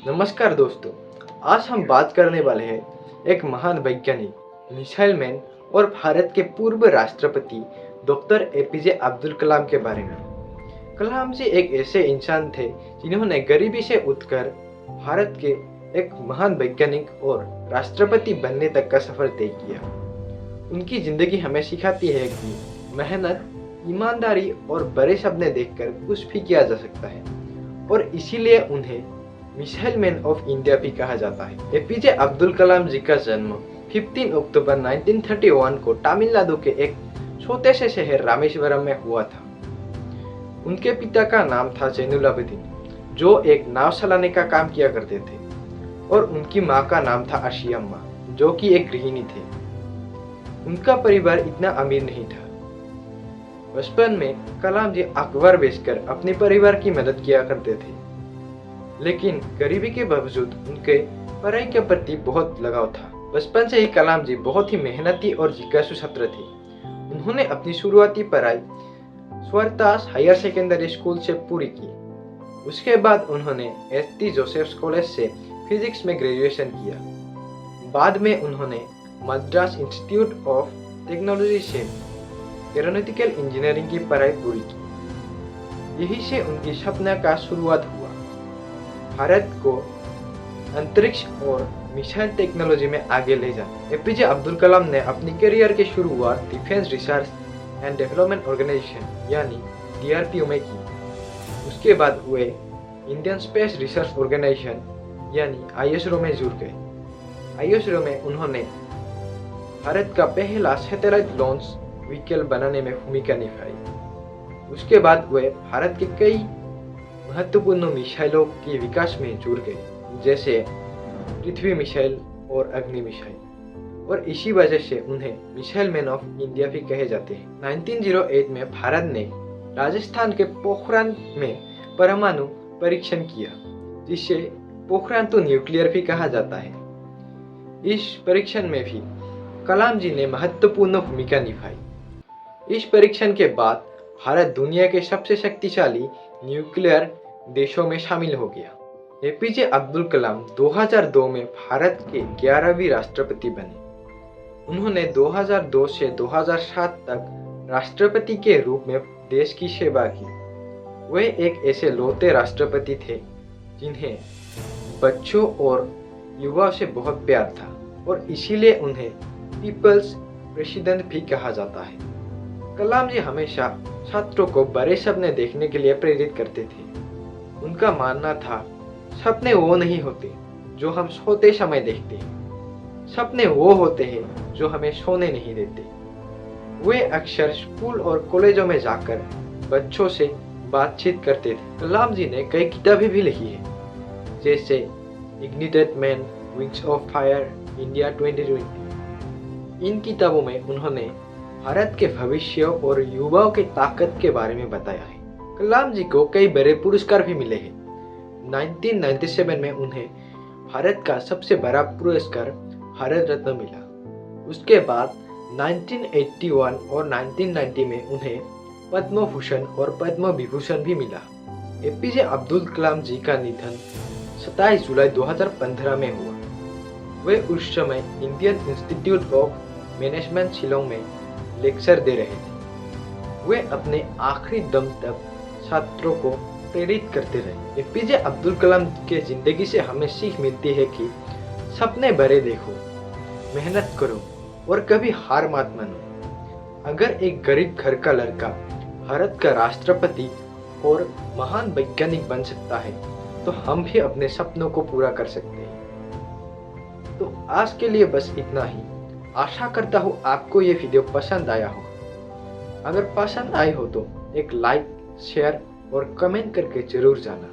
नमस्कार दोस्तों, आज हम बात करने वाले हैं एक महान वैज्ञानिक, मिसाइल मैन और भारत के पूर्व राष्ट्रपति डॉक्टर एपीजे अब्दुल कलाम के बारे में। कलाम जी एक ऐसे इंसान थे जिन्होंने गरीबी से उठकर भारत के एक महान वैज्ञानिक और राष्ट्रपति बनने तक का सफर तय किया। उनकी जिंदगी हमें सिखाती है कि मेहनत, ईमानदारी और बड़े सपने देखकर कुछ भी किया जा सकता है और इसीलिए उन्हें मिसाइल मैन ऑफ इंडिया भी कहा जाता है। एपीजे अब्दुल कलाम जी का जन्म 15 अक्टूबर 1931 को तमिलनाडु के एक छोटे से शहर रामेश्वरम में हुआ था। उनके पिता का नाम था जैनुलाब्दीन, जो एक नाव चलाने का काम किया करते थे, और उनकी माँ का नाम था आशियाम्मा, जो कि एक गृहिणी थे। उनका परिवार इतना अमीर नहीं था। बचपन में कलाम जी अखबार बेचकर अपने परिवार की मदद किया करते थे, लेकिन गरीबी के बावजूद उनके पढ़ाई के प्रति बहुत लगाव था। बचपन से ही कलाम जी बहुत ही मेहनती और जिज्ञासु छात्र थे। उन्होंने अपनी शुरुआती पढ़ाई स्वरदास हायर सेकेंडरी स्कूल से पूरी की। उसके बाद उन्होंने एस.टी. जोसेफ्स कॉलेज से फिजिक्स में ग्रेजुएशन किया। बाद में उन्होंने मद्रास इंस्टीट्यूट ऑफ टेक्नोलॉजी से एरोनॉटिकल इंजीनियरिंग की पढ़ाई पूरी की। यही से उनकी सपना का शुरुआत हुआ, भारत को अंतरिक्ष और मिसाइल टेक्नोलॉजी में आगे ले जाना। एपीजे अब्दुल कलाम ने अपनी करियर की शुरुआत defence research and development organization यानी DRDO में की। उसके बाद वे इंडियन स्पेस रिसर्च ऑर्गेनाइजेशन यानी ISRO में जुड़ गए। ISRO में उन्होंने भारत का पहला सैटेलाइट लॉन्च व्हीकल बनाने में भूमिका निभाई। उसके बाद वे भारत के कई महत्वपूर्ण मिसाइलों के विकास में जुड़ गए, जैसे पृथ्वी मिसाइल और अग्नि मिसाइल, और इसी वजह से उन्हें मिसाइल मैन ऑफ इंडिया भी कहे जाते हैं। 1908 में भारत ने राजस्थान के पोखरान में परमाणु परीक्षण किया, जिसे पोखरान तो न्यूक्लियर भी कहा जाता है। इस परीक्षण में भी कलाम जी ने महत्वपूर्ण भूमिका निभाई। इस परीक्षण के बाद भारत दुनिया के सबसे शक्तिशाली न्यूक्लियर देशों में शामिल हो गया। एपीजे अब्दुल कलाम 2002 में भारत के 11वें राष्ट्रपति बने। उन्होंने 2002 से 2007 तक राष्ट्रपति के रूप में देश की सेवा की। वे एक ऐसे लौते राष्ट्रपति थे जिन्हें बच्चों और युवाओं से बहुत प्यार था, और इसीलिए उन्हें पीपल्स प्रेसिडेंट भी कहा जाता है। कलाम जी हमेशा छात्रों को बड़े सपने देखने के लिए प्रेरित करते थे। उनका मानना था, सपने वो नहीं होते जो हम सोते समय देखते हैं, सपने वो होते हैं जो हमें सोने नहीं देते। वे अक्सर स्कूल और कॉलेजों में जाकर बच्चों से बातचीत करते थे। कलाम जी ने कई किताबें भी लिखी हैं, जैसे ignited man, wings of fire, India 2020। इन किताबों में उन्होंने भारत के भविष्य और युवाओं की ताकत के बारे में बताया है। कलाम जी को कई बड़े पुरस्कार भी मिले हैं। 1997 में उन्हें भारत का सबसे बड़ा पुरस्कार भारत रत्न मिला। उसके बाद 1981 और 1990 में उन्हें पद्म भूषण और पद्म विभूषण भी मिला। एपीजे अब्दुल कलाम जी का निधन 27 जुलाई 2015 में हुआ। वे उस समय Indian institute of management Shillong में लेक्चर दे रहे थे। वे अपने आखिरी दम तक छात्रों को प्रेरित करते रहे। एपीजे अब्दुल कलाम के जिंदगी से हमें सीख मिलती है कि सपने बड़े देखो, मेहनत करो और कभी हार मत मानो। अगर एक गरीब घर का लड़का भारत का राष्ट्रपति और महान वैज्ञानिक बन सकता है, तो हम भी अपने सपनों को पूरा कर सकते हैं। तो आज के लिए बस इतना ही। आशा करता हूँ आपको ये वीडियो पसंद आया हो। अगर पसंद आई हो तो एक लाइक, शेयर और कमेंट करके जरूर जाना।